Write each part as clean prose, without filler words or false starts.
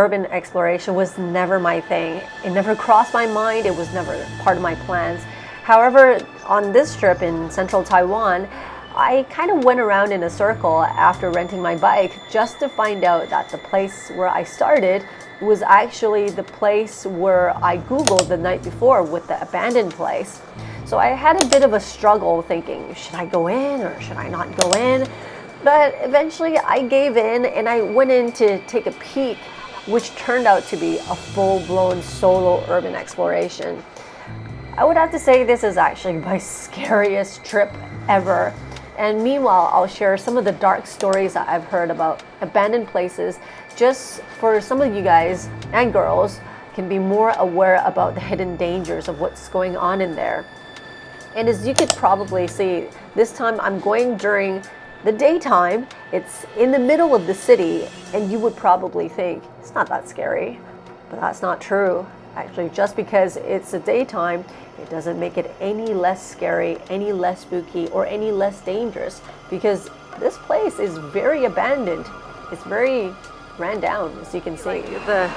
urban exploration was never my thing. It never crossed my mind. It was never part of my plans. However, on this trip in central Taiwan, I kind of went around in a circle after renting my bike just to find out that the place where I started was actually the place where I Googled the night before with the abandoned place. So I had a bit of a struggle thinking, should I go in or should I not go in? But eventually I gave in and I went in to take a peek, which turned out to be a full-blown solo urban exploration. I would have to say this is actually my scariest trip ever. And meanwhile, I'll share some of the dark stories that I've heard about abandoned places, just for some of you guys and girls can be more aware about the hidden dangers of what's going on in there. And as you could probably see, this time I'm going during the daytime. It's in the middle of the city, and you would probably think it's not that scary, but that's not true. Actually, just because it's the daytime, it doesn't make it any less scary, any less spooky, or any less dangerous, because this place is very abandoned. It's very ran down, as you can see. Like the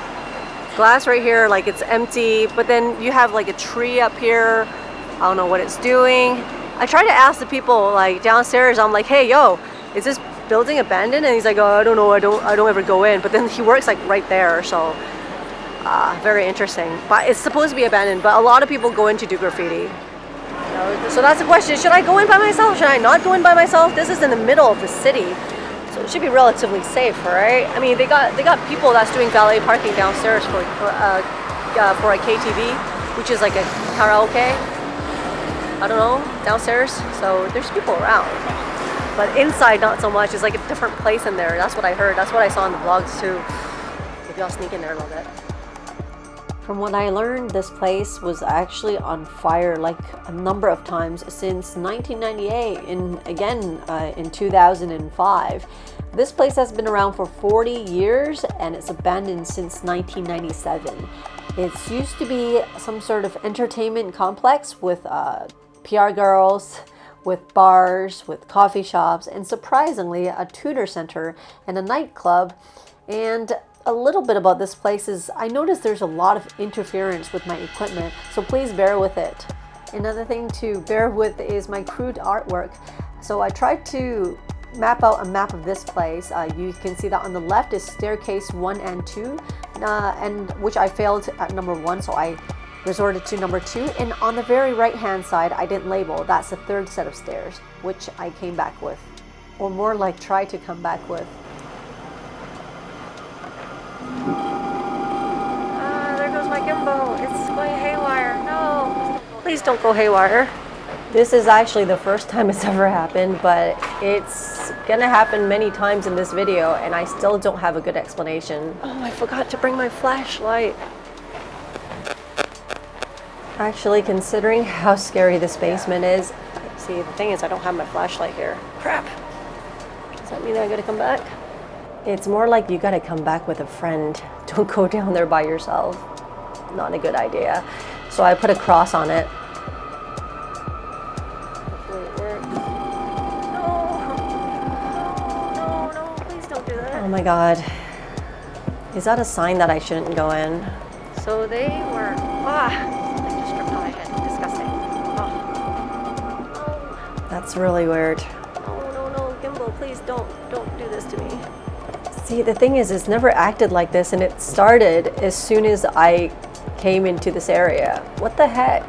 glass right here, like it's empty, but then you have like a tree up here. I don't know what it's doing. I try to ask the people like downstairs, I'm like, hey, yo, is this building abandoned? And he's like, oh, I don't know, I don't ever go in. But then he works like right there, so very interesting. But it's supposed to be abandoned, but a lot of people go in to do graffiti. So that's the question, should I go in by myself? Should I not go in by myself? This is in the middle of the city, so it should be relatively safe, right? I mean, they got people that's doing valet parking downstairs for a KTV, which is like a karaoke. I don't know, downstairs. So there's people around, but inside not so much. It's like a different place in there. That's what I heard. That's what I saw in the vlogs too. Maybe I'll sneak in there a little bit. From what I learned, this place was actually on fire like a number of times since 1998 and again in 2005. This place has been around for 40 years and it's abandoned since 1997. It's used to be some sort of entertainment complex with PR girls, with bars, with coffee shops, and surprisingly a tutor center and a nightclub. And a little bit about this place is I noticed there's a lot of interference with my equipment, so please bear with it. Another thing to bear with is my crude artwork. So I tried to map out a map of this place. You can see that on the left is staircase 1 and 2, and which I failed at number 1, so I resorted to number 2. And on the very right hand side, I didn't label. That's the third set of stairs, which I came back with, or more like try to come back with. There goes my gimbal. It's going haywire. No, please don't go haywire. This is actually the first time it's ever happened, but it's gonna happen many times in this video, and I still don't have a good explanation. Oh, I forgot to bring my flashlight. Actually, considering how scary this basement is, see, the thing is I don't have my flashlight here. Crap. Does that mean I gotta come back? It's more like you gotta come back with a friend. Don't go down there by yourself. Not a good idea. So I put a cross on it. Hopefully it works. No, please don't do that. Oh my God. Is that a sign that I shouldn't go in? So they were, they just stripped on my head. Disgusting. Oh. That's really weird. No, gimbal, please don't do this to me. See, the thing is, it's never acted like this, and it started as soon as I came into this area. What the heck?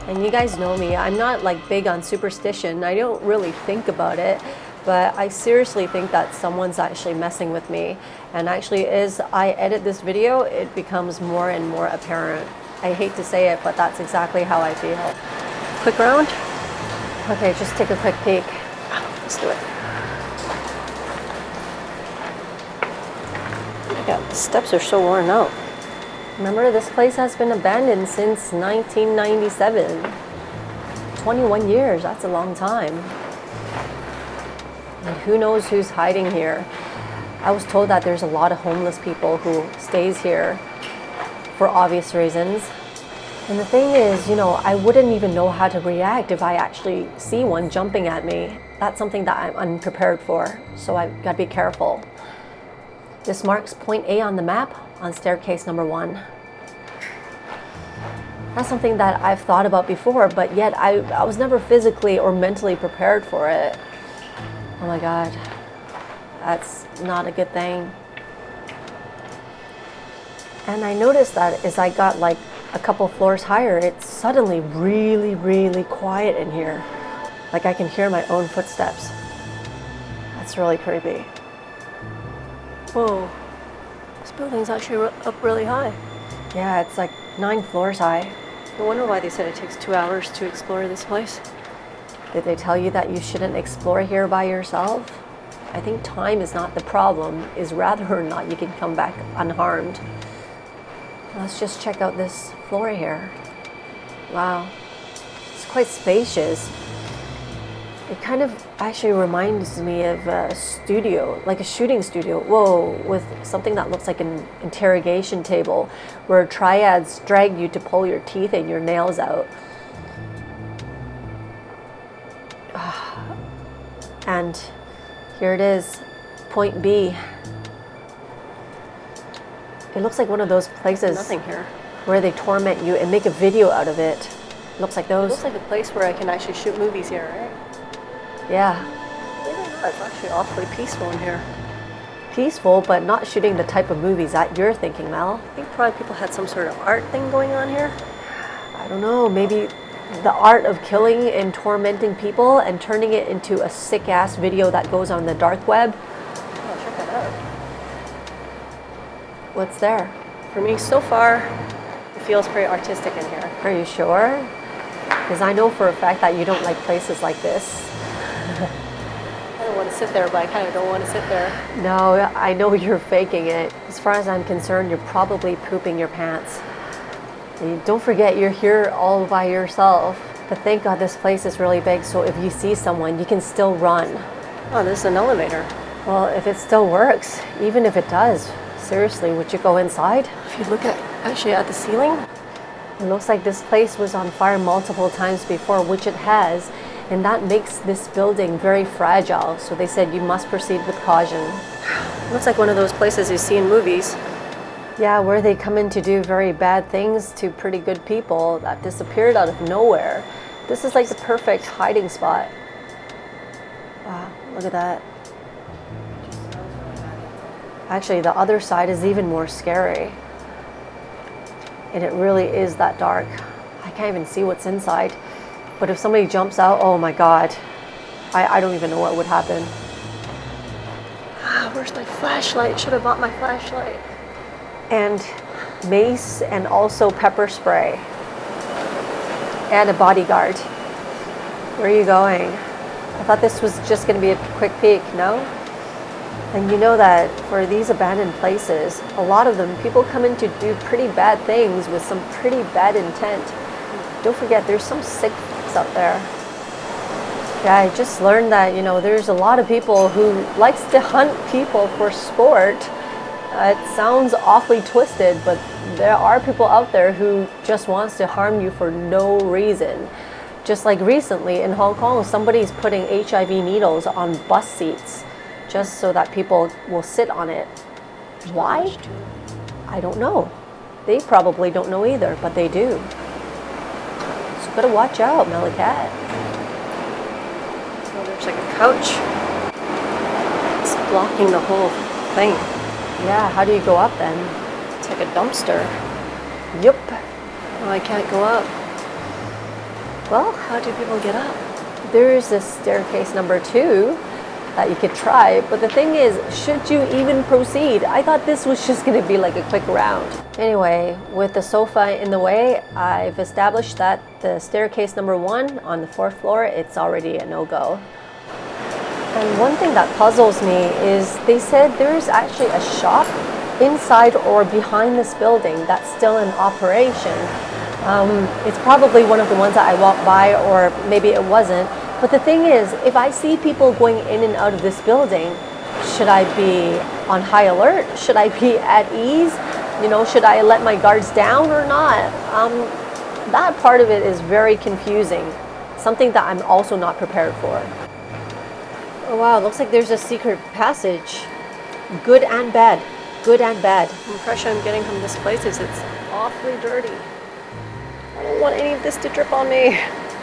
And you guys know me, I'm not like big on superstition. I don't really think about it, but I seriously think that someone's actually messing with me. And actually, as I edit this video, it becomes more and more apparent. I hate to say it, but that's exactly how I feel. Quick round? Okay, just take a quick peek. Let's do it. Yeah, the steps are so worn out. Remember, this place has been abandoned since 1997. 21 years, that's a long time. And who knows who's hiding here. I was told that there's a lot of homeless people who stays here for obvious reasons. And the thing is, you know, I wouldn't even know how to react if I actually see one jumping at me. That's something that I'm unprepared for, so I've got to be careful. This marks point A on the map on staircase number 1. That's something that I've thought about before, but yet I was never physically or mentally prepared for it. Oh my God, that's not a good thing. And I noticed that as I got like a couple floors higher, it's suddenly really, really quiet in here. Like I can hear my own footsteps. That's really creepy. Whoa, this building's actually up really high. Yeah, it's like 9 floors high. No wonder why they said it takes 2 hours to explore this place. Did they tell you that you shouldn't explore here by yourself? I think time is not the problem, is rather or not you can come back unharmed. Let's just check out this floor here. Wow, it's quite spacious. It kind of actually reminds me of a studio, like a shooting studio. Whoa, with something that looks like an interrogation table where triads drag you to pull your teeth and your nails out. And here it is, point B. It looks like one of those places Nothing here. where they torment you and make a video out of it. Looks like those. It looks like a place where I can actually shoot movies here, right? Yeah. It's actually awfully peaceful in here. Peaceful, but not shooting the type of movies that you're thinking, Mel. I think probably people had some sort of art thing going on here. I don't know, maybe the art of killing and tormenting people and turning it into a sick-ass video that goes on the dark web. Oh, check that out. What's there? For me, so far, it feels pretty artistic in here. Are you sure? Because I know for a fact that you don't like places like this. I don't want to sit there, but I kind of don't want to sit there. No, I know you're faking it. As far as I'm concerned, you're probably pooping your pants. And don't forget, you're here all by yourself. But thank God this place is really big, so if you see someone, you can still run. Oh, this is an elevator. Well, if it still works, even if it does, seriously, would you go inside? If you look actually at the ceiling, it looks like this place was on fire multiple times before, which it has, and that makes this building very fragile. So they said you must proceed with caution. it looks like one of those places you see in movies. Yeah, where they come in to do very bad things to pretty good people that disappeared out of nowhere. This is like the perfect hiding spot. Wow, look at that. Actually, the other side is even more scary. And it really is that dark. I can't even see what's inside. But if somebody jumps out, oh my God, I don't even know what would happen. Where's my flashlight? Should have bought my flashlight. And mace and also pepper spray. And a bodyguard. Where are you going? I thought this was just going to be a quick peek, no? And you know that for these abandoned places, a lot of them, people come in to do pretty bad things with some pretty bad intent. Don't forget, there's some sick f***s out there. Yeah, I just learned that, you know, there's a lot of people who likes to hunt people for sport. It sounds awfully twisted, but there are people out there who just wants to harm you for no reason. Just like recently in Hong Kong, somebody's putting HIV needles on bus seats just so that people will sit on it. Why? I don't know. They probably don't know either, but they do. So better watch out, MeloCat. Oh, there's like a couch. It's blocking the whole thing. Yeah, how do you go up then? It's like a dumpster. Yup. Oh, I can't go up. Well, How do people get up? there's this staircase number 2 that you could try, but the thing is, should you even proceed? I thought this was just going to be like a quick round. Anyway, with the sofa in the way, I've established that the staircase number 1 on the 4th floor, it's already a no-go. And one thing that puzzles me is they said there's actually a shop inside or behind this building that's still in operation. It's probably one of the ones that I walked by, or maybe it wasn't. But the thing is, if I see people going in and out of this building, should I be on high alert? Should I be at ease? You know, should I let my guards down or not? That part of it is very confusing. Something that I'm also not prepared for. Oh wow, looks like there's a secret passage. Good and bad. Good and bad. The impression I'm getting from this place is it's awfully dirty. I don't want any of this to drip on me.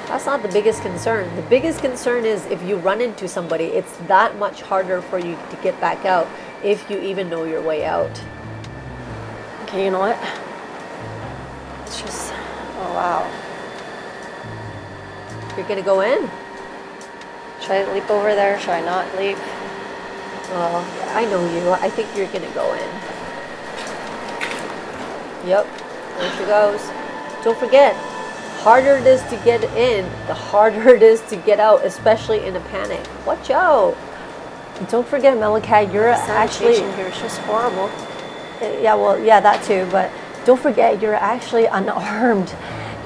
That's not the biggest concern. The biggest concern is if you run into somebody, it's that much harder for you to get back out if you even know your way out. Okay, you know what? It's just, oh wow. You're gonna go in? Should I leap over there? Should I not leap? Well, I know you. I think you're gonna go in. Yep, there she goes. Don't forget, harder it is to get in, the harder it is to get out, especially in a panic. Watch out. Don't forget, MeloCat, you're actually... Sanitation here is just horrible. Yeah, well, yeah, that too, but don't forget, you're actually unarmed.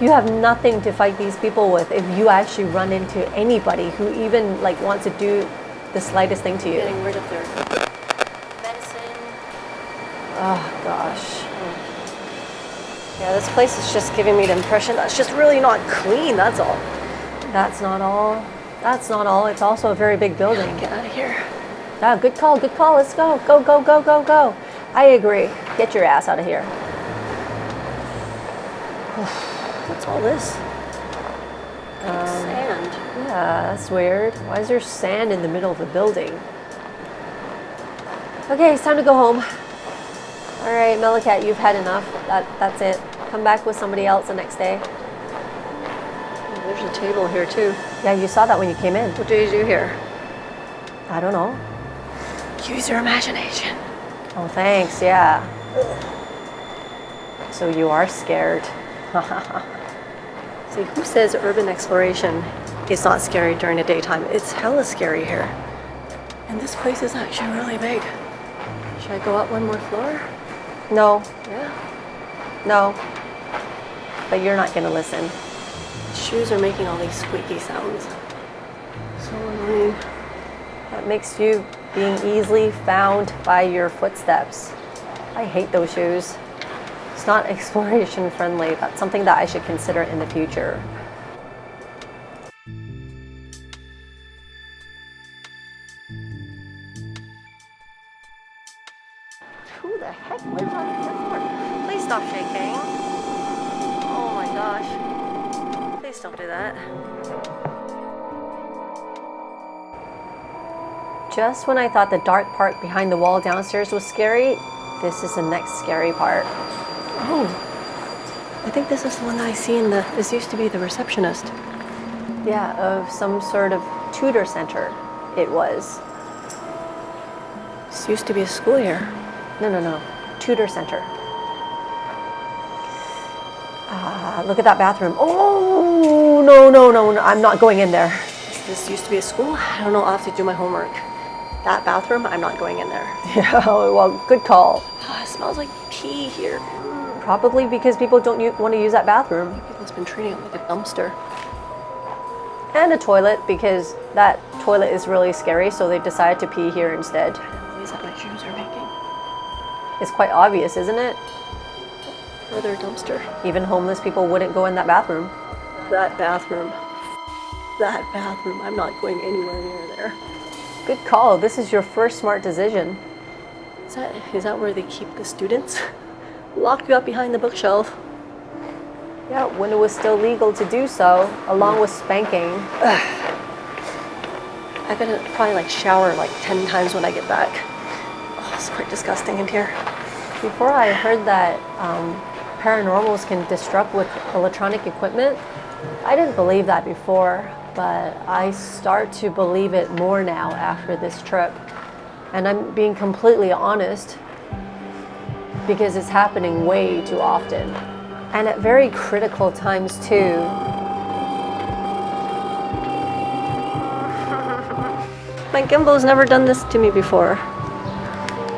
You have nothing to fight these people with if you actually run into anybody who even like wants to do the slightest thing to you. Getting rid of their medicine. Oh, gosh. Yeah, this place is just giving me the impression that it's just really not clean, that's all. That's not all. That's not all. It's also a very big building. Get out of here. Ah, good call, good call. Let's go. Go, go, go, go, go. I agree. Get your ass out of here. What's all this? Sand. Yeah, that's weird. Why is there sand in the middle of the building? Okay, it's time to go home. All right, MeloCat, you've had enough. That's it. Come back with somebody else the next day. There's a table here too. Yeah, you saw that when you came in. What do you do here? I don't know. Use your imagination. Oh, thanks. Yeah. So you are scared. See, who says urban exploration is not scary during the daytime? It's hella scary here. And this place is actually really big. Should I go up one more floor? No, Yeah. no. But you're not going to listen. Shoes are making all these squeaky sounds. So annoying. That makes you being easily found by your footsteps. I hate those shoes. It's not exploration friendly. That's something that I should consider in the future. Who the heck lives on the fifth floor? Please stop shaking. Oh my gosh. Please don't do that. Just when I thought the dark part behind the wall downstairs was scary, this is the next scary part. Oh, I think this is the one that I see in the, this used to be the receptionist. Yeah, of some sort of tutor center it was. This used to be a school here. No. Tutor center. Look at that bathroom. Oh, no. I'm not going in there. This used to be a school. I don't know, I'll have to do my homework. That bathroom, I'm not going in there. Yeah, well, good call. It smells like pee here. Probably because people don't want to use that bathroom. People's been treating it like a dumpster. And a toilet, because that toilet is really scary, so they decided to pee here instead. The noise that my shoes are making. It's quite obvious, isn't it? Further dumpster. Even homeless people wouldn't go in that bathroom. That bathroom. That bathroom. I'm not going anywhere near there. Good call. This is your first smart decision. Is that where they keep the students? Lock you up behind the bookshelf. Yeah, when it was still legal to do so, along with spanking. I gotta probably like shower like 10 times when I get back. Oh, it's quite disgusting in here. Before I heard that paranormals can disrupt with electronic equipment, I didn't believe that before, but I start to believe it more now after this trip. And I'm being completely honest, because it's happening way too often. And at very critical times too. My gimbal's never done this to me before.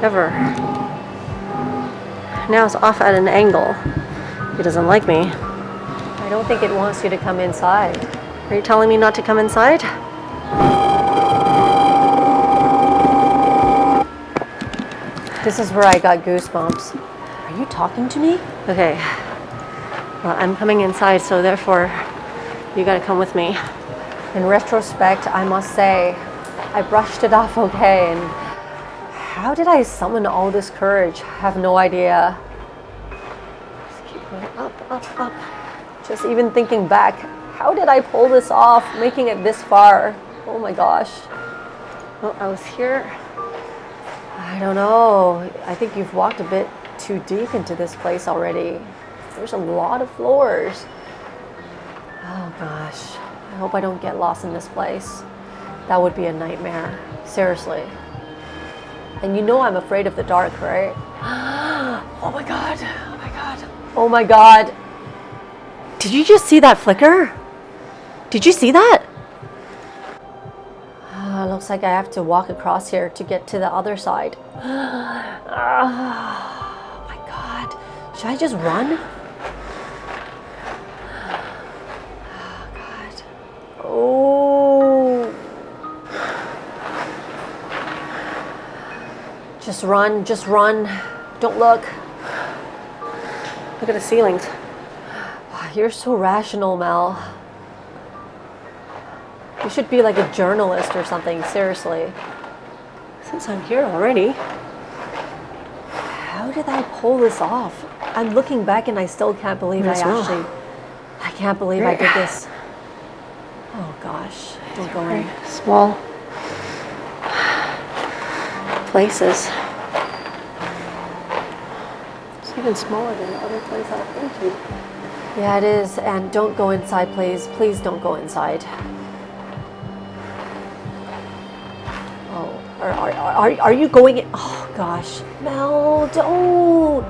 Ever. Now it's off at an angle. It doesn't like me. I don't think it wants you to come inside. Are you telling me not to come inside? This is where I got goosebumps. Are you talking to me? Okay. Well, I'm coming inside, so therefore, you gotta come with me. In retrospect, I must say, I brushed it off okay, and How did I summon all this courage? I have no idea. Just keep going up, up, up. Just even thinking back, how did I pull this off, making it this far? Oh my gosh. Well, I was here. I don't know. I think you've walked a bit too deep into this place already. There's a lot of floors. Oh gosh. I hope I don't get lost in this place. That would be a nightmare. Seriously. And you know I'm afraid of the dark, right? Oh my god. Oh my god. Oh my god. Did you just see that flicker? Did you see that? Looks like I have to walk across here to get to the other side. Oh my god. Should I just run? Oh god. Oh. Just run, just run. Don't look. Look at the ceilings. You're so rational, Mel. You should be like a journalist or something, seriously. Since I'm here already. How did I pull this off? I'm looking back and I still can't believe I can't believe I did this. Oh gosh, don't go in. Small places. It's even smaller than the other place I've been to. Yeah, it is. And don't go inside, please. Please don't go inside. Oh, are you going in? Oh gosh, Mel, don't.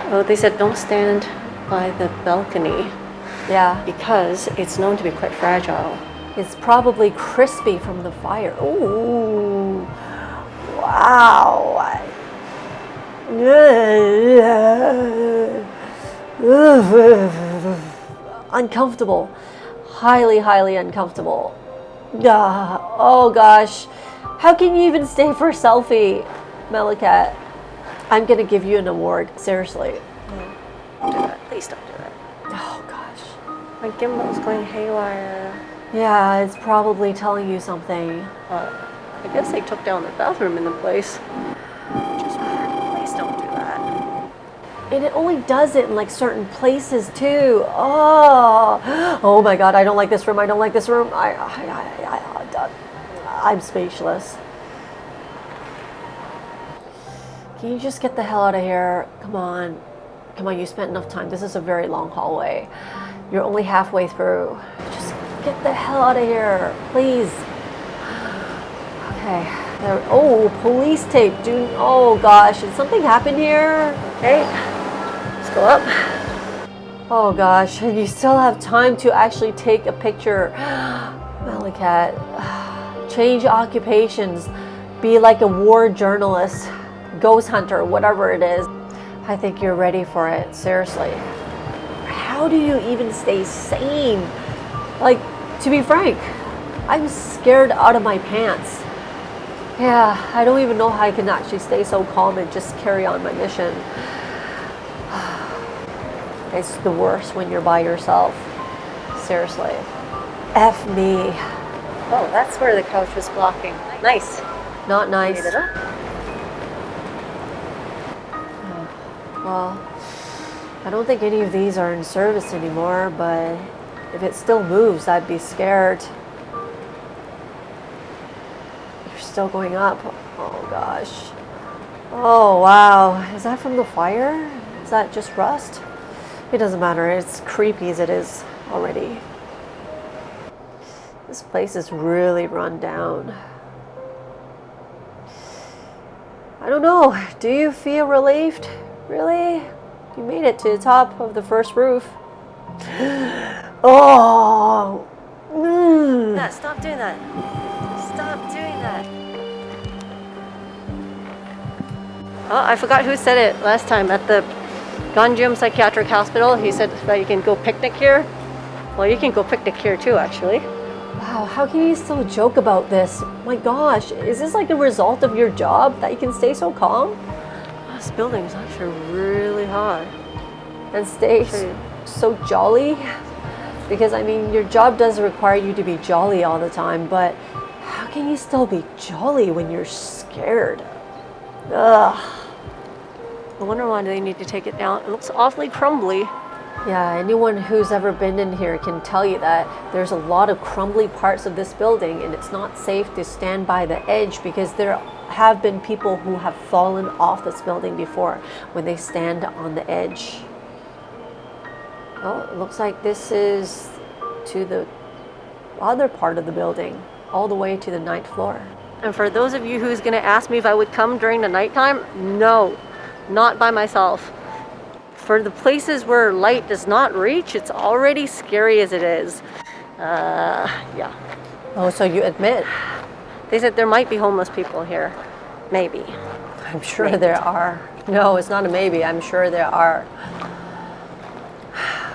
Oh, they said don't stand by the balcony. Yeah, Because it's known to be quite fragile. it's probably crispy from the fire. Ooh, wow. Uncomfortable. Highly, highly uncomfortable. Oh gosh. How can you even stay for a selfie, MeloCat? I'm gonna give you an award, seriously. Don't do that. Please don't do that. Oh gosh. My gimbal's going haywire. Yeah, it's probably telling you something. I guess they took down the bathroom in the place. Just weird. Please don't do that. And it only does it in like certain places too. Oh my god, I don't like this room. I don't like this room. I'm speechless. Can you just get the hell out of here? Come on. Come on, you spent enough time. This is a very long hallway. You're only halfway through. Just get the hell out of here, please. Okay. There, oh, police tape, dude. Oh gosh, did something happen here? Okay. Let's go up. Oh gosh, and you still have time to actually take a picture. MeloCat, change occupations. Be like a war journalist, ghost hunter, whatever it is. I think you're ready for it, seriously. How do you even stay sane? Like, to be frank, I'm scared out of my pants. Yeah, I don't even know how I can actually stay so calm and just carry on my mission. It's the worst when you're by yourself. Seriously. F me. Oh, that's where the couch was blocking. Nice. Not nice. Made it up. Well, I don't think any of these are in service anymore, but if it still moves, I'd be scared. You're still going up. Oh gosh. Oh wow. Is that from the fire? Is that just rust? It doesn't matter. It's creepy as it is already. This place is really run down. I don't know. Do you feel relieved? Really? You made it to the top of the first roof. Oh! Stop doing that. Stop doing that. Oh, I forgot who said it last time at the Ganjum Psychiatric Hospital. He said that you can go picnic here. Well, you can go picnic here too, actually. Wow, how can you still joke about this? My gosh, is this like a result of your job that you can stay so calm? This building is actually really high. And stay so jolly? Because I mean, your job does require you to be jolly all the time, but can you still be jolly when you're scared? Ugh. I wonder why they need to take it down. It looks awfully crumbly. Yeah, anyone who's ever been in here can tell you that there's a lot of crumbly parts of this building, and it's not safe to stand by the edge because there have been people who have fallen off this building before when they stand on the edge. Oh, it looks like this is to the other part of the building, all the way to the 9th floor. And for those of you who's gonna ask me if I would come during the nighttime, no, not by myself. For the places where light does not reach, it's already scary as it is. Yeah. Oh, so you admit? They said there might be homeless people here. Maybe. I'm sure there are. No, it's not a maybe. I'm sure there are.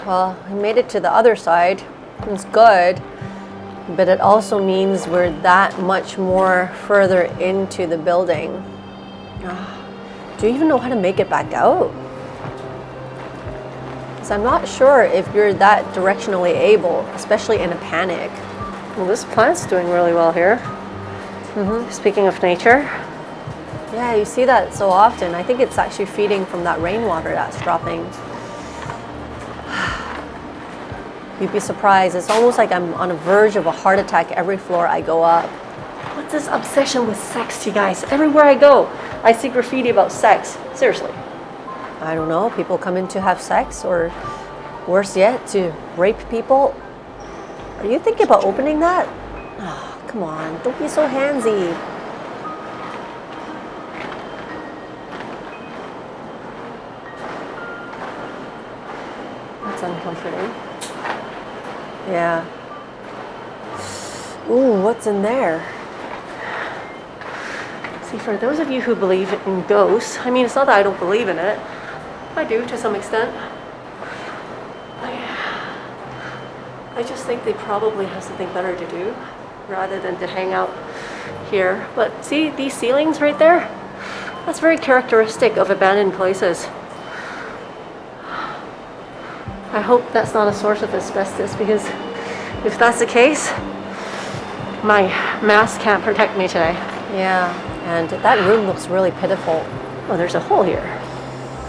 Well, we made it to the other side. It's good. But it also means we're that much more further into the building. Do you even know how to make it back out? Because I'm not sure if you're that directionally able, especially in a panic. Well, this plant's doing really well here. Speaking of nature. Yeah, you see that so often. I think it's actually feeding from that rainwater that's dropping. You'd be surprised. It's almost like I'm on the verge of a heart attack every floor I go up. What's this obsession with sex, you guys? Everywhere I go, I see graffiti about sex. Seriously. I don't know, people come in to have sex, or worse yet, to rape people. Are you thinking about opening that? Oh, come on, don't be so handsy. That's uncomforting. Yeah. Ooh, what's in there? See, for those of you who believe in ghosts, I mean, it's not that I don't believe in it. I do, to some extent. I just think they probably have something better to do rather than to hang out here. But see these ceilings right there? That's very characteristic of abandoned places. I hope that's not a source of asbestos, because if that's the case, my mask can't protect me today. Yeah, and that room looks really pitiful. Oh, there's a hole here.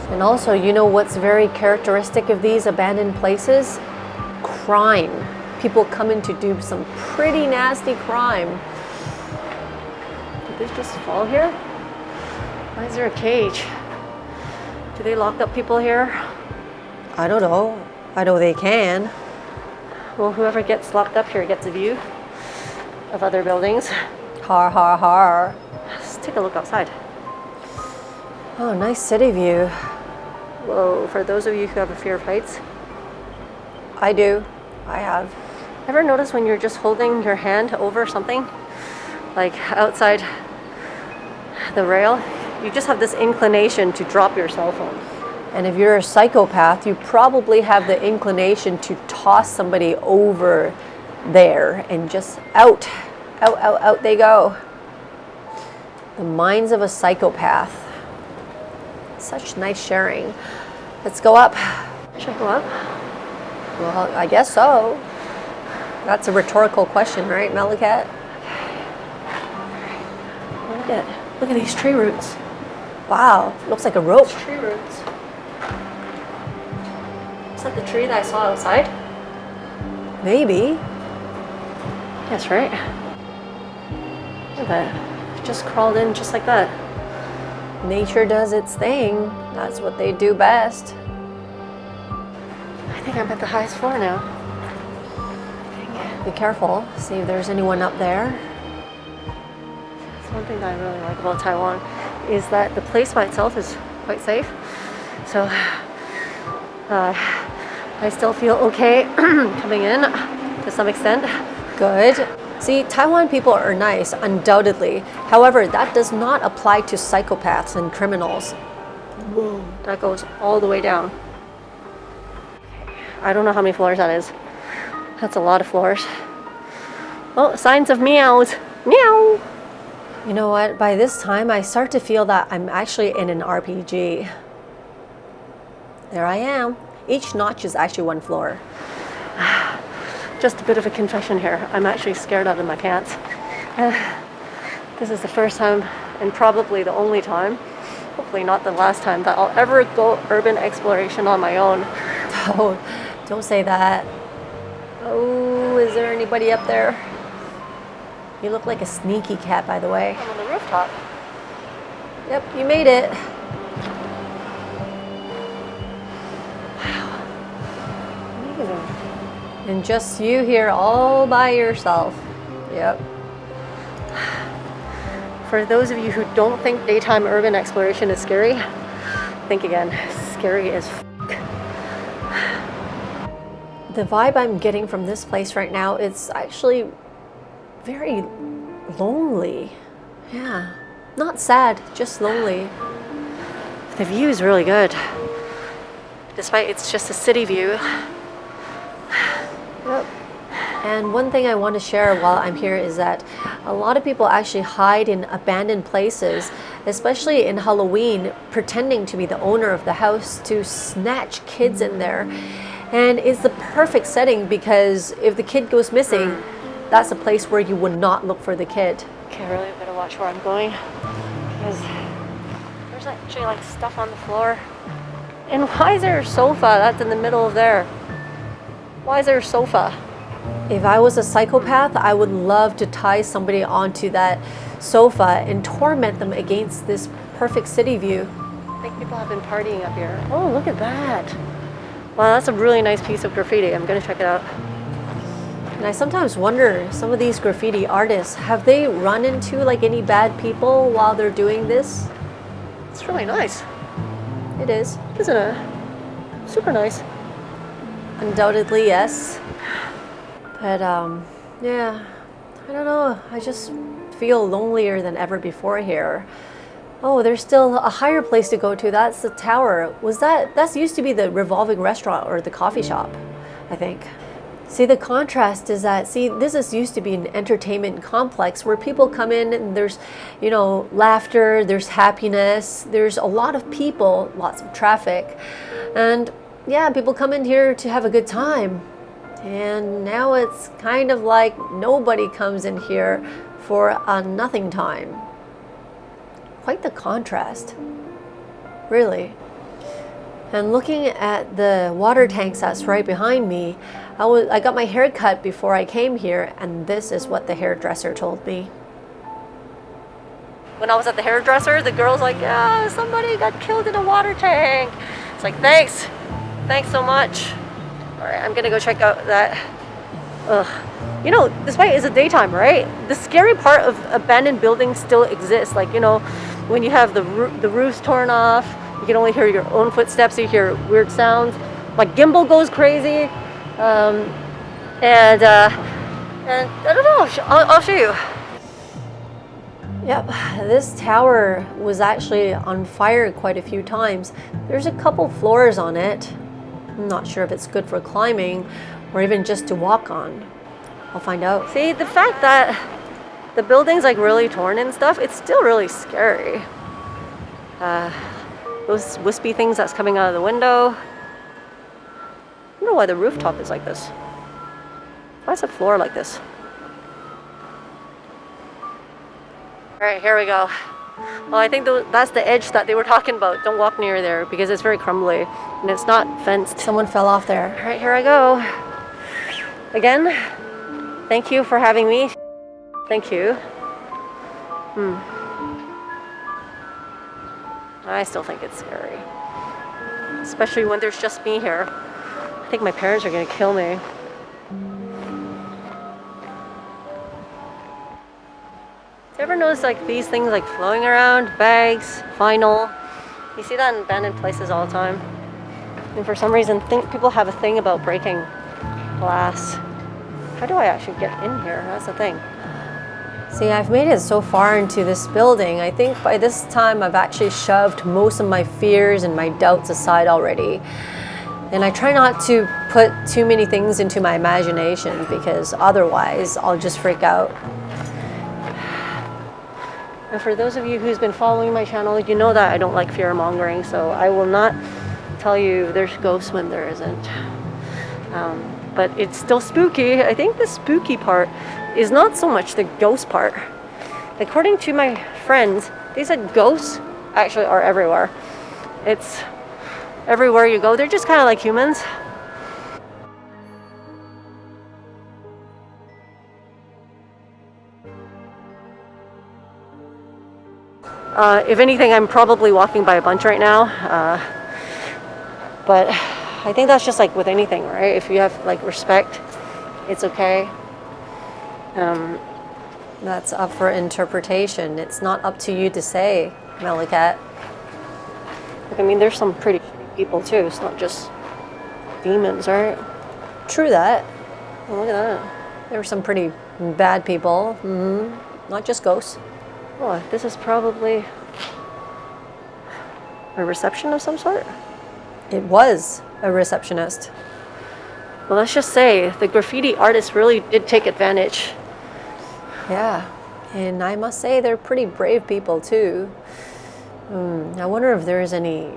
And also, you know what's very characteristic of these abandoned places? Crime. People come in to do some pretty nasty crime. Did they just fall here? Why is there a cage? Do they lock up people here? I don't know. I know they can. Well, whoever gets locked up here gets a view of other buildings. Har, har, har. Let's take a look outside. Oh, nice city view. Whoa, for those of you who have a fear of heights. I do. I have. Ever notice when you're just holding your hand over something, like outside the rail, you just have this inclination to drop your cell phone. And if you're a psychopath, you probably have the inclination to toss somebody over there and just out, out, out, out they go. The minds of a psychopath. Such nice sharing. Let's go up. Should I go up? Well, I guess so. That's a rhetorical question, right, MeloCat? Look at these tree roots. Wow, looks like a rope. It's tree roots. Is that the tree that I saw outside? Maybe. That's right. Look at that. It just crawled in just like that. Nature does its thing. That's what they do best. I think I'm at the highest floor now. Be careful. See if there's anyone up there. That's one thing that I really like about Taiwan, is that the place by itself is quite safe. So I still feel okay coming in to some extent. Good. See, Taiwan people are nice, undoubtedly. However, that does not apply to psychopaths and criminals. Whoa, that goes all the way down. I don't know how many floors that is. That's a lot of floors. Oh, signs of meows. Meow! You know what? By this time, I start to feel that I'm actually in an RPG. There I am. Each notch is actually one floor. Just a bit of a confession here. I'm actually scared out of my pants. This is the first time, and probably the only time, hopefully not the last time, that I'll ever go urban exploration on my own. Oh, don't say that. Oh, is there anybody up there? You look like a sneaky cat, by the way. I'm on the rooftop. Yep, you made it. Amazing. And just you here all by yourself. Yep. For those of you who don't think daytime urban exploration is scary, think again. Scary as f***. The vibe I'm getting from this place right now, it's actually very lonely. Yeah. Not sad, just lonely. The view is really good. Despite it's just a city view. Yep. And one thing I want to share while I'm here is that a lot of people actually hide in abandoned places, especially in Halloween, pretending to be the owner of the house to snatch kids in there. And it's the perfect setting because if the kid goes missing, that's a place where you would not look for the kid. Okay, I really better watch where I'm going because there's actually like stuff on the floor. And why is there a sofa that's in the middle of there? Why is there a sofa? If I was a psychopath, I would love to tie somebody onto that sofa and torment them against this perfect city view. I think people have been partying up here. Oh, look at that. Wow, that's a really nice piece of graffiti. I'm gonna check it out. And I sometimes wonder, some of these graffiti artists, have they run into like any bad people while they're doing this? It's really nice. It is. Isn't it? Super nice. Undoubtedly, yes. But yeah, I don't know. I just feel lonelier than ever before here. Oh, there's still a higher place to go to. That's the tower. That's used to be the revolving restaurant or the coffee shop, I think. See, the contrast is that, this is used to be an entertainment complex where people come in and there's, laughter, there's happiness, there's a lot of people, lots of traffic. And yeah, people come in here to have a good time. And now it's kind of like nobody comes in here for a nothing time. Quite the contrast, really. And looking at the water tanks that's right behind me, I got my hair cut before I came here, and this is what the hairdresser told me. When I was at the hairdresser, the girl's like, yeah, somebody got killed in a water tank. It's like, thanks so much. All right, I'm gonna go check out that. Despite it's a daytime, right? The scary part of abandoned buildings still exists. Like, when you have the roofs torn off, you can only hear your own footsteps, you hear weird sounds. My gimbal goes crazy. And I don't know, I'll show you. Yep, this tower was actually on fire quite a few times. There's a couple floors on it. I'm not sure if it's good for climbing or even just to walk on. I'll find out. See, the fact that the building's like really torn and stuff, it's still really scary. Those wispy things that's coming out of the window. I don't know why the rooftop is like this. Why is the floor like this? All right, here we go. Well, I think that's the edge that they were talking about. Don't walk near there because it's very crumbly and it's not fenced. Someone fell off there. All right, here I go. Again, thank you for having me. Thank you. I still think it's scary. Especially when there's just me here. I think my parents are gonna kill me. Do you ever notice like these things like flowing around? Bags, vinyl. You see that in abandoned places all the time. And for some reason, people have a thing about breaking glass. How do I actually get in here? That's the thing. See, I've made it so far into this building. I think by this time I've actually shoved most of my fears and my doubts aside already. And I try not to put too many things into my imagination because otherwise I'll just freak out. And for those of you who's been following my channel, you know that I don't like fear mongering, so I will not tell you there's ghosts when there isn't. But it's still spooky. I think the spooky part is not so much the ghost part. according to my friends, they said ghosts actually are everywhere. It's everywhere you go. They're just kind of like humans. If anything, I'm probably walking by a bunch right now. But I think that's just like with anything, right? If you have like respect, it's okay. That's up for interpretation. It's not up to you to say, MeloCat. Like, I mean, there's some pretty shitty people too. It's not just demons, right? True that. Oh, look at that. There were some pretty bad people. Not just ghosts. Oh, this is probably a reception of some sort. It was a receptionist. Well, let's just say the graffiti artist really did take advantage. Yeah, and I must say they're pretty brave people too. I wonder if there's any,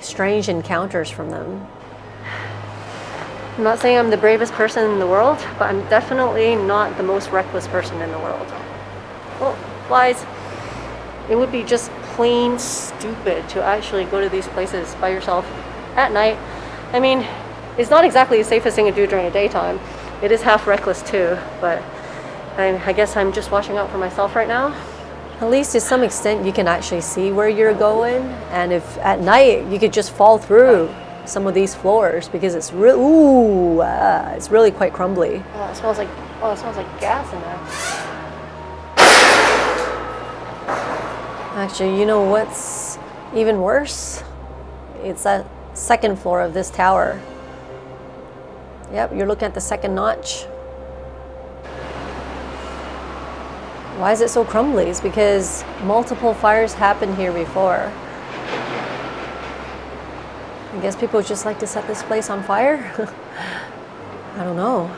strange encounters from them. I'm not saying I'm the bravest person in the world, but I'm definitely not the most reckless person in the world. Well, flies. It would be just plain stupid to actually go to these places by yourself at night. I mean, it's not exactly the safest thing to do during the daytime. It is half reckless too, but I guess I'm just watching out for myself right now. At least to some extent you can actually see where you're going, and if at night you could just fall through some of these floors because it's it's really quite crumbly. Oh, it smells like gas in there. Actually, you know what's even worse? It's that second floor of this tower. Yep, you're looking at the second notch. Why is it so crumbly? It's because multiple fires happened here before. I guess people just like to set this place on fire. I don't know.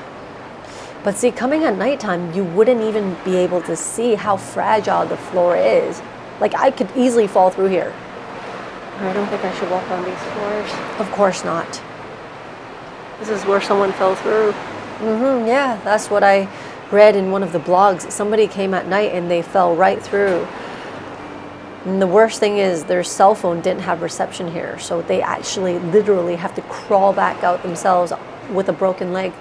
But see, coming at nighttime, you wouldn't even be able to see how fragile the floor is. Like, I could easily fall through here. I don't think I should walk on these floors. Of course not. This is where someone fell through. Yeah, that's what I read in one of the blogs. Somebody came at night and they fell right through. And the worst thing is their cell phone didn't have reception here, so they actually literally have to crawl back out themselves with a broken leg.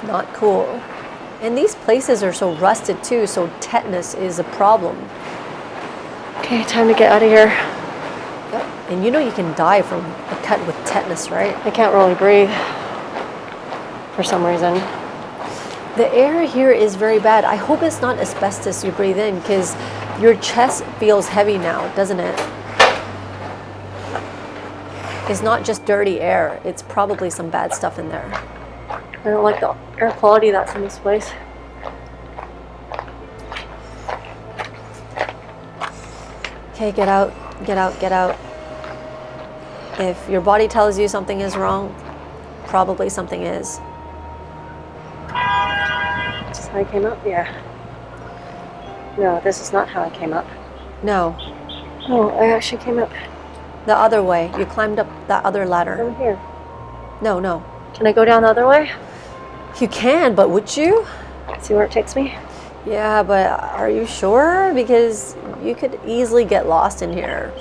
Not cool. And these places are so rusted too, so tetanus is a problem. Okay, time to get out of here. Yep. And you can die from a cut with tetanus, right? I can't really breathe for some reason. The air here is very bad. I hope it's not asbestos you breathe in, because your chest feels heavy now, doesn't it? It's not just dirty air. It's probably some bad stuff in there. I don't like the air quality that's in this place. Okay, get out, get out, get out. If your body tells you something is wrong, probably something is. This is how I came up? Yeah. No, this is not how I came up. No, Oh, I actually came up the other way. You climbed up that other ladder. from here. No, no. Can I go down the other way? You can, but would you? See where it takes me? Yeah, but are you sure? Because you could easily get lost in here.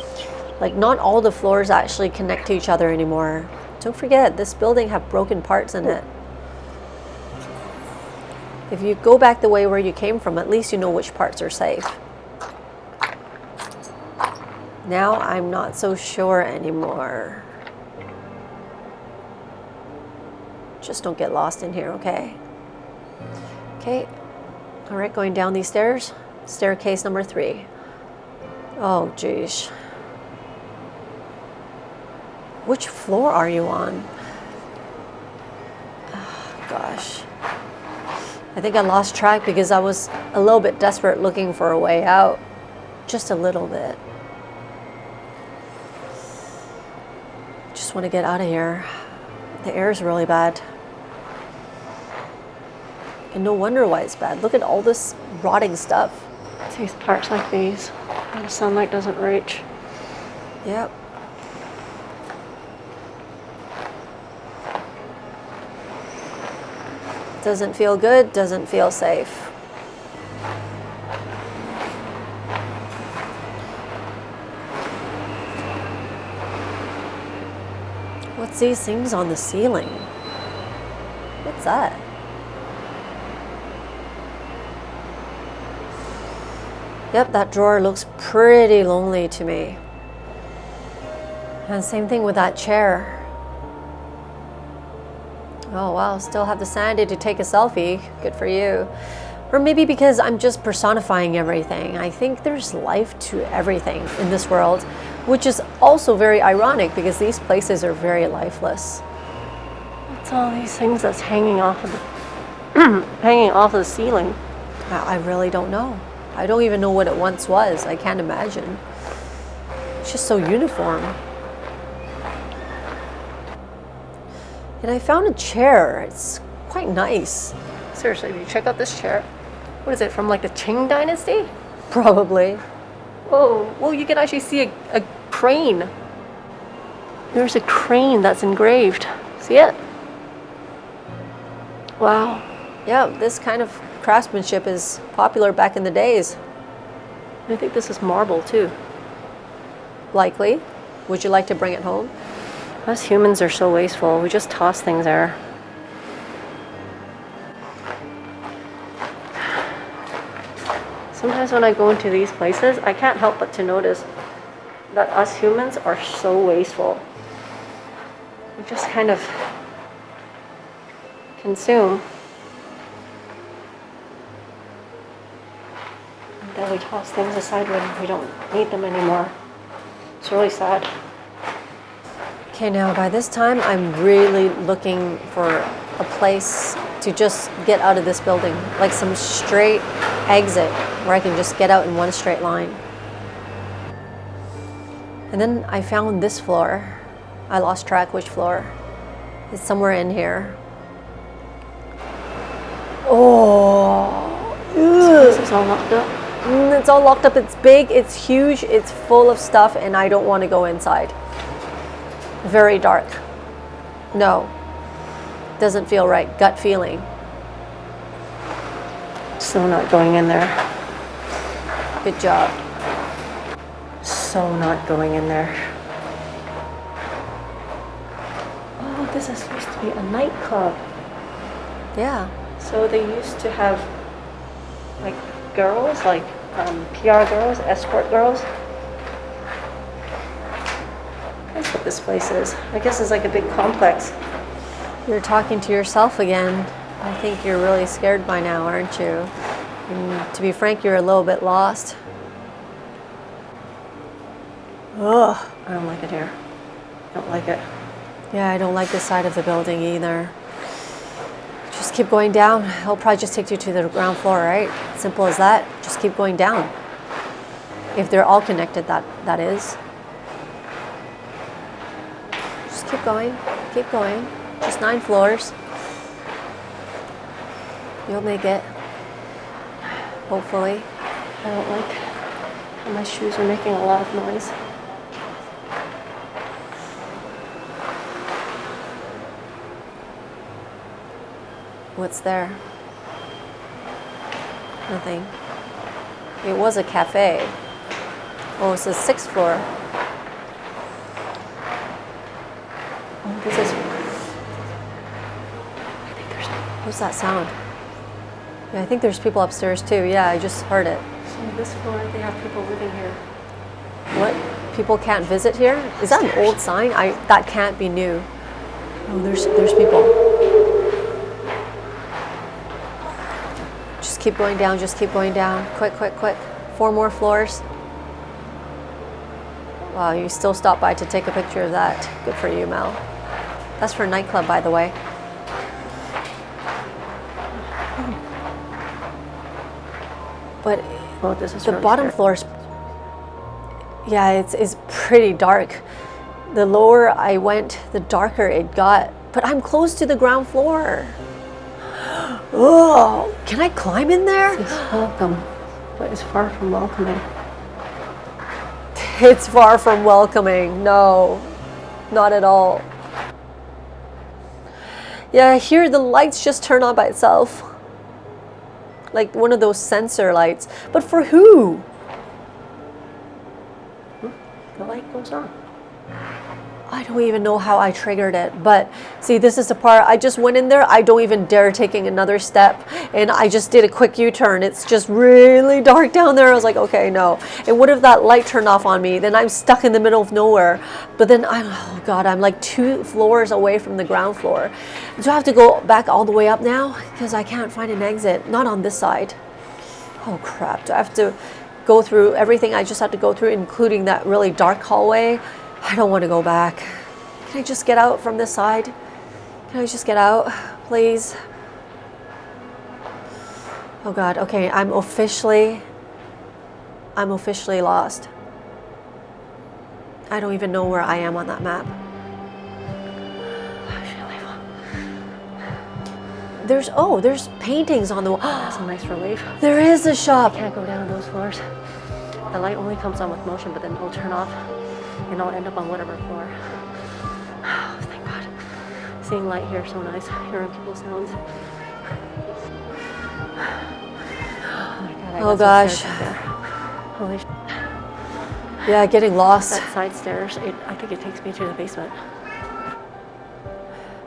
Like, not all the floors actually connect to each other anymore. Don't forget, this building have broken parts in it. If you go back the way where you came from, at least you know which parts are safe. Now I'm not so sure anymore. Just don't get lost in here, okay? Okay. All right, going down these stairs. Staircase number 3. Oh, geez. Which floor are you on? Oh, gosh. I think I lost track because I was a little bit desperate looking for a way out. Just a little bit. Just want to get out of here. The air is really bad. And no wonder why it's bad. Look at all this rotting stuff. These parts like these, where the sunlight doesn't reach. Yep. Doesn't feel good, doesn't feel safe. What's these things on the ceiling? What's that? Yep, that drawer looks pretty lonely to me. And same thing with that chair. Oh wow, still have the sanity to take a selfie. Good for you. Or maybe because I'm just personifying everything. I think there's life to everything in this world, which is also very ironic because these places are very lifeless. What's all these things that's hanging off of the hanging off of the ceiling? I really don't know. I don't even know what it once was. I can't imagine. It's just so uniform. And I found a chair. It's quite nice. Seriously, did you check out this chair? What is it, from like the Qing dynasty? Probably. Oh, well, you can actually see a crane. There's a crane that's engraved. See it? Wow. Yeah, this kind of craftsmanship is popular back in the days. I think this is marble too. Likely. Would you like to bring it home? Us humans are so wasteful. We just toss things there. Sometimes when I go into these places, I can't help but to notice that us humans are so wasteful. We just kind of consume. And then we toss things aside when we don't need them anymore. It's really sad. Okay, now by this time, I'm really looking for a place to just get out of this building, like some straight exit where I can just get out in one straight line. And then I found this floor. I lost track which floor. It's somewhere in here. Oh, This is all locked up. It's all locked up. It's big, it's huge, it's full of stuff, and I don't want to go inside. Very dark. No. Doesn't feel right. Gut feeling. So not going in there. Good job. So not going in there. Oh, this is supposed to be a nightclub. Yeah. So they used to have like girls, like PR girls, escort girls. That's what this place is. I guess it's like a big complex. You're talking to yourself again. I think you're really scared by now, aren't you? And to be frank, you're a little bit lost. Ugh. I don't like it here. I don't like it. Yeah, I don't like this side of the building either. Just keep going down. It'll probably just take you to the ground floor, right? Simple as that. Just keep going down. If they're all connected, that is. Just keep going. Keep going. Just 9 floors. You'll make it. Hopefully. I don't like how my shoes are making a lot of noise. What's there? Nothing. It was a cafe. Oh, it's the 6th floor. Oh, this is... What's that sound? Yeah, I think there's people upstairs too. Yeah, I just heard it. So this floor, they have people living here. What? People can't visit here? Is that an old sign? That can't be new. Oh, there's people. Just keep going down, just keep going down. Quick, quick, quick. 4 more floors. Wow, you still stopped by to take a picture of that. Good for you, Mel. That's for a nightclub, by the way. But Oh, this is the really bottom scary. floors, yeah, it's pretty dark. The lower I went, the darker it got. But I'm close to the ground floor. Oh, can I climb in there? It's welcome, but it's far from welcoming. It's far from welcoming. No, not at all. Yeah, here the lights just turn on by itself. Like one of those sensor lights. But for who? The light goes on. I don't even know how I triggered it, but see, this is the part. I just went in there. I don't even dare taking another step, and I just did a quick U-turn. It's just really dark down there. I was like, okay, no. And what if that light turned off on me? Then I'm stuck in the middle of nowhere. But then oh God, I'm like 2 floors away from the ground floor. Do I have to go back all the way up now? Because I can't find an exit. Not on this side. Oh crap, do I have to go through everything I just had to go through, including that really dark hallway? I don't want to go back. Can I just get out from this side? Can I just get out, please? Oh God, okay, I'm officially lost. I don't even know where I am on that map. There's paintings on the wall. That's a nice relief. There is a shop. Can't go down those floors. The light only comes on with motion, but then it'll turn off and I'll end up on whatever floor. Oh, thank God. Seeing light here is so nice. Hearing people's sounds. Oh my God, I Oh got some gosh. stairs up there. Holy sh**. Yeah, getting lost. That side stairs, I think it takes me to the basement.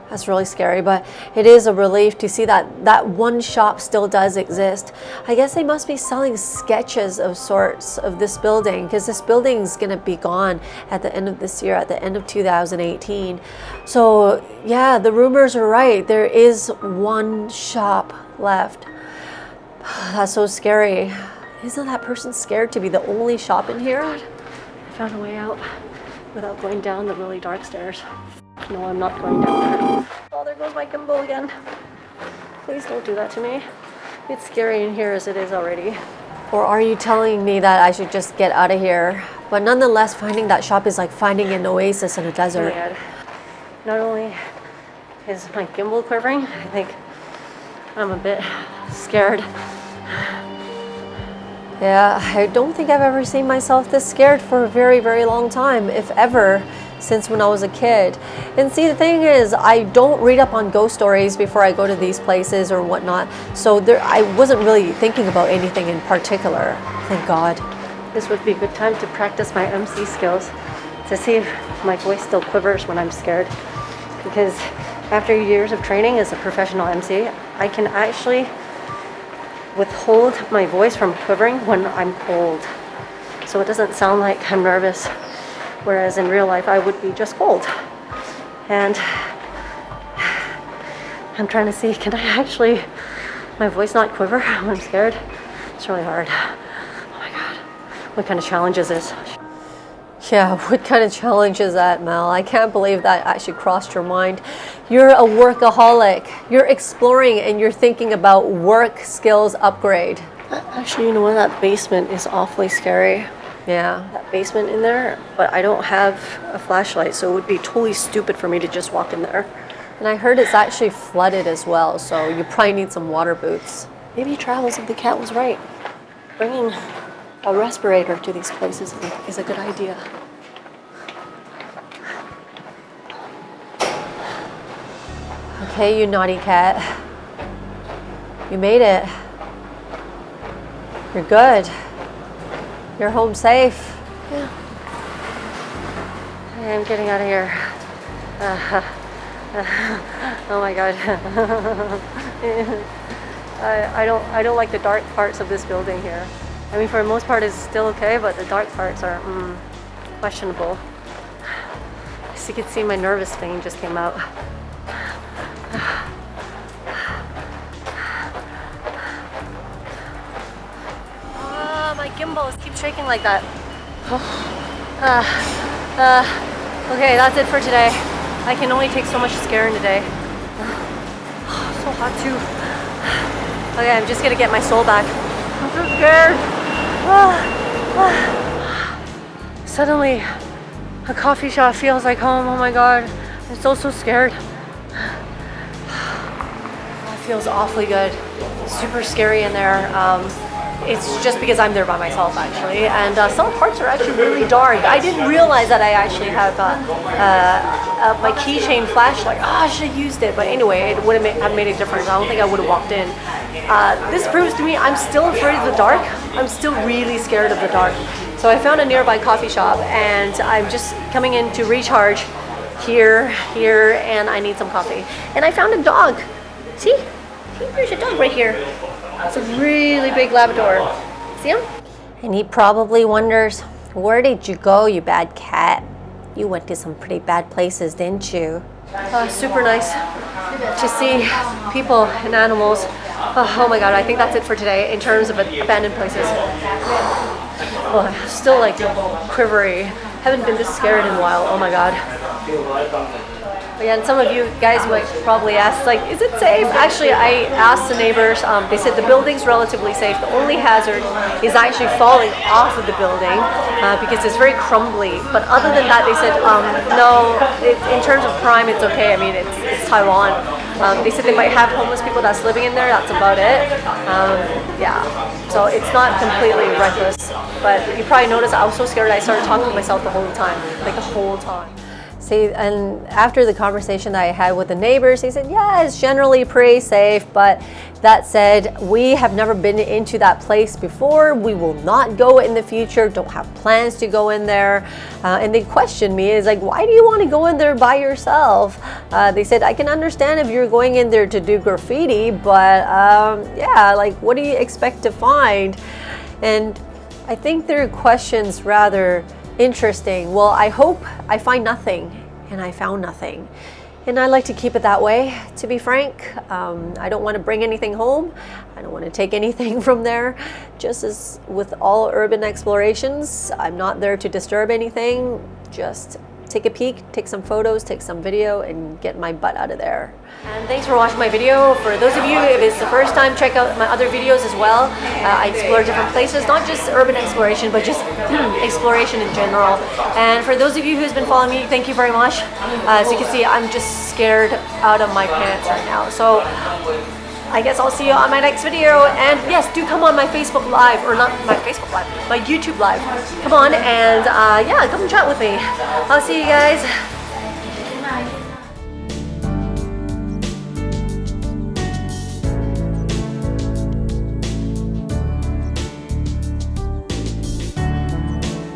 That's really scary, but it is a relief to see that that one shop still does exist. I guess they must be selling sketches of sorts of this building, because this building's gonna be gone at the end of this year, at the end of 2018. So yeah, the rumors are right. There is one shop left. That's so scary. Isn't that person scared to be the only shop in here? I found a way out without going down the really dark stairs. No, I'm not going down there. Oh, there goes my gimbal again. Please don't do that to me. It's scary in here as it is already. Or are you telling me that I should just get out of here? But nonetheless, finding that shop is like finding an oasis in a desert. Yeah. Not only is my gimbal quivering, I think I'm a bit scared. Yeah, I don't think I've ever seen myself this scared for a very, very long time, if ever, since when I was a kid. And see, the thing is, I don't read up on ghost stories before I go to these places or whatnot, so I wasn't really thinking about anything in particular, thank God. This would be a good time to practice my MC skills to see if my voice still quivers when I'm scared. Because after years of training as a professional MC, I can actually withhold my voice from quivering when I'm cold. So it doesn't sound like I'm nervous, whereas in real life I would be just cold. And I'm trying to see, can I actually, my voice not quiver when I'm scared? It's really hard. Oh my God. What kind of challenge is this? Yeah, what kind of challenge is that, Mel? I can't believe that actually crossed your mind. You're a workaholic. You're exploring and you're thinking about work skills upgrade. Actually, you know what? That basement is awfully scary. Yeah. That basement in there, but I don't have a flashlight, so it would be totally stupid for me to just walk in there. And I heard it's actually flooded as well, so you probably need some water boots. Maybe Travels of the Cat was right. Bringing a respirator to these places is a good idea. Okay, you naughty cat. You made it. You're good. You're home safe. Yeah. I'm getting out of here. Oh my God. I don't like the dark parts of this building here. I mean, for the most part, it's still okay, but the dark parts are questionable. As you can see, my nervous vein just came out. My gimbals keep shaking like that. Okay, that's it for today. I can only take so much scaring today. So hot too. Okay, I'm just gonna get my soul back. I'm so scared. Suddenly, a coffee shop feels like home. Oh my God, I'm so scared. That feels awfully good. Super scary in there. it's just because I'm there by myself actually, and some parts are actually really dark. I didn't realize that I actually have my keychain flashlight. I should have used it, but anyway, it wouldn't have made a difference. I don't think I would have walked in. This proves to me I'm still afraid of the dark. I'm still really scared of the dark. So I found a nearby coffee shop, and I'm just coming in to recharge here, and I need some coffee. And I found a dog. See? There's a dog right here. It's a really big Labrador. See him? And he probably wonders, where did you go, you bad cat? You went to some pretty bad places, didn't you? Super nice to see people and animals. Oh my god, I think that's it for today in terms of abandoned places. Oh, I'm still like quivery. Haven't been this scared in a while. Oh my god. Again, some of you guys might probably ask, like, is it safe? Actually, I asked the neighbors. They said the building's relatively safe. The only hazard is actually falling off of the building because it's very crumbly. But other than that, they said, no, in terms of crime, it's okay. I mean, it's Taiwan. They said they might have homeless people that's living in there. That's about it. Yeah, so it's not completely reckless. But you probably noticed I was so scared I started talking to myself the whole time, like the whole time. See, and after the conversation that I had with the neighbors, he said, yeah, it's generally pretty safe, but that said, we have never been into that place before. We will not go in the future, don't have plans to go in there. And they questioned me, is like, why do you want to go in there by yourself? They said, I can understand if you're going in there to do graffiti, but yeah, like, what do you expect to find? And I think their questions rather interesting. Well, I hope I find nothing, and I found nothing. And I like to keep it that way, to be frank. I don't want to bring anything home. I don't want to take anything from there. Just as with all urban explorations, I'm not there to disturb anything. Just take a peek, take some photos, take some video, and get my butt out of there. And thanks for watching my video. For those of you, if it's the first time, check out my other videos as well. I explore different places, not just urban exploration, but just exploration in general. And for those of you who's been following me, thank you very much. As you can see, I'm just scared out of my pants right now. So I guess I'll see you on my next video. And yes, do come on my Facebook Live, or not my Facebook Live, my YouTube Live. Come on and yeah, come chat with me. I'll see you guys.